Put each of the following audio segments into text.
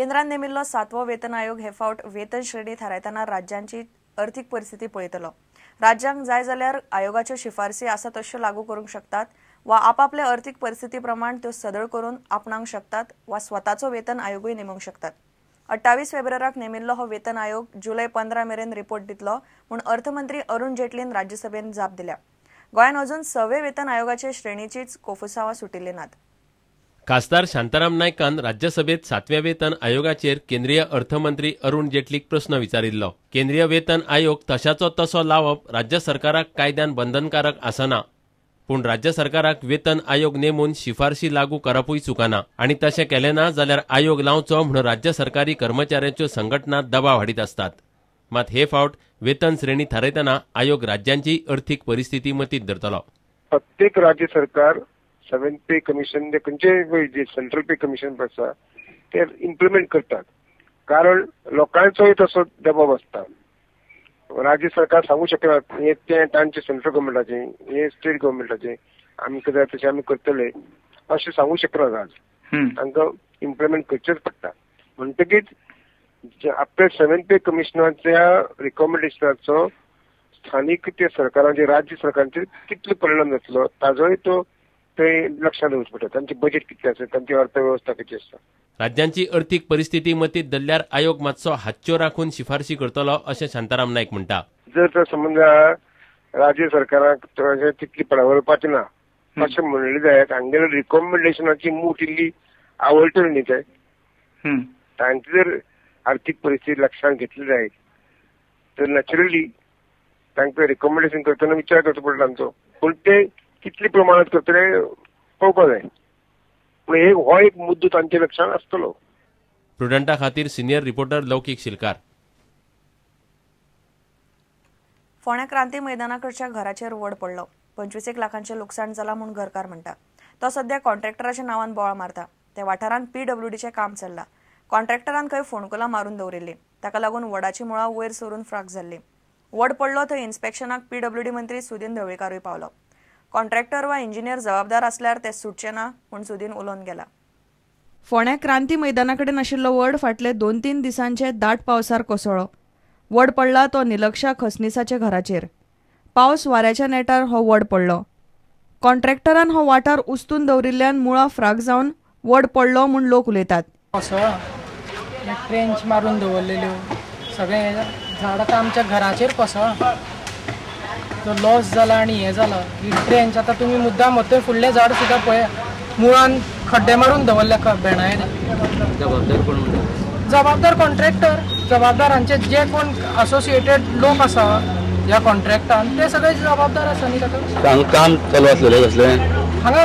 केंद्रान नेमिल्लो 7वो वेतन आयोग हे फावट वेतन श्रेणी थारायतना राज्यांची आर्थीक परिस्थिती पळयतलो। राज्यांक जाय जाल्यार आयोगाच्यो शिफारसी आसा तश्यो लागू करूंक शकतात वा आपापल्या आर्थीक परिस्थिती प्रमाण त्यो सदळ करून आपणावंक शकतात वा स्वताचो वेतन आयोगूय नेमूंक शकतात। 28 फेब्रुवाराक नेमिल्लो हो वेतन आयोग जुलै 15 मेरेन रिपोर्ट दितलो म्हूण अर्थमंत्री अरुण जेटलीन राज्यसभेन जाप दिल्या। गोंयान अजून 6वे वेतन आयोगाचे श्रेणीचीच कोफुसांवां सुटिल्ली नात। खासदार शांताराम नायकान राज्यसभेत 7व्या वेतन आयोगाचेर केंद्रीय अर्थमंत्री अरुण जेटलीक प्रस्न विचारिल्लो। केंद्रीय वेतन आयोग तशाचो तसो लावप राज्य सरकाराक कायद्यान बंधनकारक आसना, पूण राज्य सरकाराक वेतन आयोग नेमून शिफारशी लागू करपूय चुकना आनी तशें केलें ना जाल्यार आयोग लावचो म्हूण राज्य सरकारी कर्मचाऱ्यांच्यो संघटना दबाव हाडीत असतात। मात हे फावट वेतन श्रेणी थारयतना आयोग राज्यांची अर्थीक परिस्थिती मतींत धरतलो। प्रत्येक राज्य सरकार 7th पे कमिशन जे सेंट्रल पे कमिशन आसा ते इम्प्लिमेंट करतात, कारण लोकांचोय तसो दबाव आसता। राज्य सरकार सांगू शकना हे ते तांचे सेंट्रल गव्हर्मेंटाचे हे स्टेट गव्हर्मेंटाचे आमकां जाय तशें आमी करतले अशें सांगू शकना। आज तांकां इम्प्लिमेंट करचेच पडटा। म्हणटकीच आपल्या 7th पे कमिशनाच्या रिकमेंडेशनाचो स्थानीक ते सरकारांचे राज्य सरकारांचेर कितलो परिणाम जातलो ताजोय तो ते लक्षात दवरचो पडटा। तांचे बजेट कितले आसा, तांची अर्थव्यवस्था कशी आसा। राज्यांची अर्थीक परिस्थिती मतींत धरल्यार आयोग मातसो हातच्यो राखून शिफारशी करतलो अशें शांताराम नायक म्हणटा। जर समजा राज्य सरकाराक तितली पळावपाचें ना अशें म्हणलें जायत हांगेर रिकमेंडेशनाची मूठ इल्ली आवडटली न्ही ते तांची जर आर्थीक परिस्थिती लक्षांत घेतली जायत तर नॅचरली तांकां रिकमेंडेशन करतना विचार करचो पडटा तांचो, पूण ते कितले प्रमाणात करतले पळोवपाक जाय। हो एक मुद्दो तांचे लक्षांत आसतलो। प्रुडंटा खातीर सिनियर रिपोर्टर लौकीक शिलकार। फोंड्या क्रांती मैदानाकडच्या घराचेर वड पडलो। 25 लाखांचे लुकसाण जाला म्हूण घरकार म्हणटा। तो सध्या कॉन्ट्रॅक्टराच्या नांवान बोवाळ मारता। त्या वाठारांत PWDचें काम चल्लां। कॉन्ट्रॅक्टरान खंय फोंडकुलां मारून दवरिल्लीं, ताका लागून वडाची मुळां वयर सरून फ्राक जाल्लीं। वड पडलो थंय इन्स्पेक्शनाक PWD मंत्री सुदीन ढवळीकारूय पावलो। कॉन्ट्रॅक्टर वा इंजिनियर जबाबदार असल्यार ते सुटचे ना म्हूण सुदीन उलोवन गेला। फोंड्या क्रांती मैदानाकडेन आशिल्लो वड फाटले 2-3 दिसांचे दाट पावसार कोसळ्ळो। वड पडला तो निलक्षा खसनीसाच्या घराचेर। पावस वाऱ्याच्या नेटार हो वड पडलो। कॉन्ट्रॅक्टरान हो वाठार उस्तून दवरिल्ल्यान मुळां फ्राक जावन वड पडलो म्हूण लोक उलयतात। ट्रेंच मारून दवरलेल्यो सगळे झाड आतां आमच्या घराचेर कोसळ्ळा। तो लॉस जाला आनी हें जालां ही ट्रेंच आतां तुमी मुद्दाम होते फुडलें झाड सुद्दां पळय मुळान खड्डे मारून दवरल्या बेणायन। जबाबदार कोण म्हणटा? जबाबदार कॉन्ट्रॅक्टर, जबाबदारांचे जे कोण असोसिएटेड लोक आसा ह्या कॉन्ट्रॅक्टान ते सगळे जबाबदार आसा न्ही ताका। काम चालू आसलेलें कसलें हांगा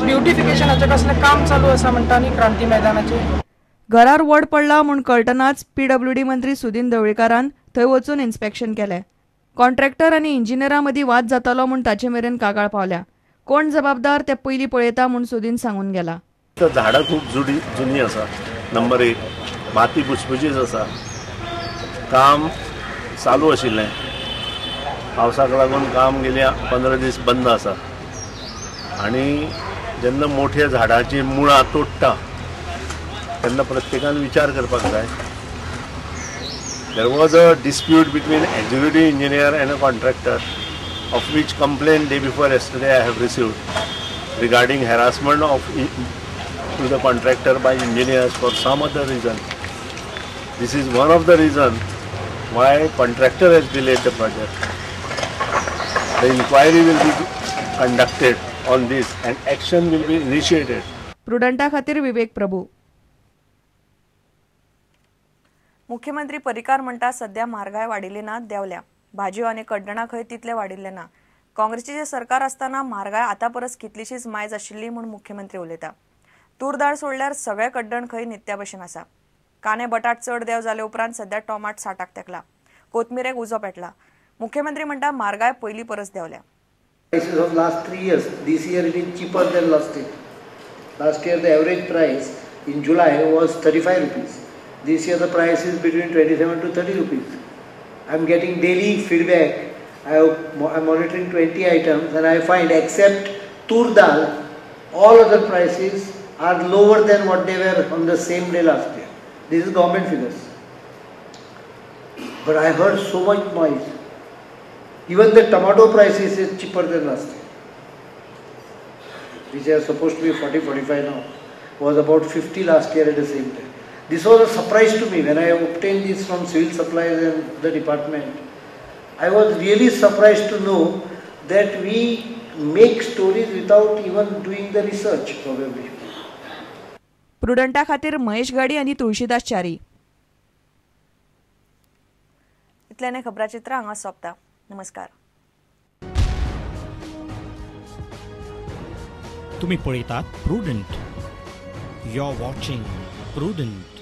ब्युटिफिकेशनाचें कसलें काम चालू आसा म्हणटा न्ही क्रांती मैदानाचेर। घरार वड पडला म्हूण कळटनाच PWD मंत्री सुदीन ढवळीकारान थंय वचून इन्स्पेक्शन केलें। कॉन्ट्रॅक्टर आनी इंजिनियरां मदीं वाद जातालो म्हूण ताचे मेरेन कागाळ पावल्या। कोण जबाबदार ते पयलीं पळयता म्हूण सुदीन सांगून गेला। झाडां खूब जुनी आसा। नंबर 1 माती पुसपुशीत आसा। काम चालू आशिल्लें, पावसाक लागून काम गेल्या 15 दीस बंद आसा आनी जेन्ना मोठ्या झाडाची मुळां तोडटा तेन्ना प्रत्येकान विचार करपाक जाय। There was a dispute between executive engineer and a contractor, of which complaint day before yesterday I have received regarding harassment to the contractor by engineers for some other reason. This is one of the reasons why contractor has delayed the project. The inquiry will be conducted on this and action will be initiated. प्रुडंटा खातीर विवेक प्रभू। मुख्यमंत्री परिकार म्हणटा सध्या म्हारगाय वाडिल्ली ना देंवल्या। भाजयो आनी कड्डणां खंय तितले वाडिल्ले ना। काँग्रेसीचे सरकार आसतना म्हारगाय आतां परस कितलीशीच मायज आशिल्ली म्हूण मुख्यमंत्री उलयता। तूर दाळ सोडल्यार सगळे कड्डण खंय नित्या भशेन आसा। कांदे बटाट चड देंव जाले उपरांत सध्या टोमाट 60क तेंकला। कोथमिरेक उजो पेटला। मुख्यमंत्री म्हणटा म्हारगाय पयलीं परस देंवल्या। Prices of last 3 years, this year it is cheaper than last year. Last year the average price in July was 35 rupees. This year the price is between 27 to 30 rupees. I am getting daily feedback. I am monitoring 20 items and I find except tur dal, all other prices are lower than what they were on the same day last year. This is government figures. But I heard so much noise. Even the tomato prices is cheaper than last year, which are supposed to be 40-45 now, was about 50 last year at the same time. This was a surprise to me when I obtained this from civil supplies and the department. I was really surprised to know that we make stories without even doing the research probably. प्रुडंटा खातीर महेश गाडी आनी तुळशीदास च्यारी. इतल्याने खबराचित्र हांगा सोंपता. नमस्कार. तुम्ही पळयतात Prudent. You are watching prudent.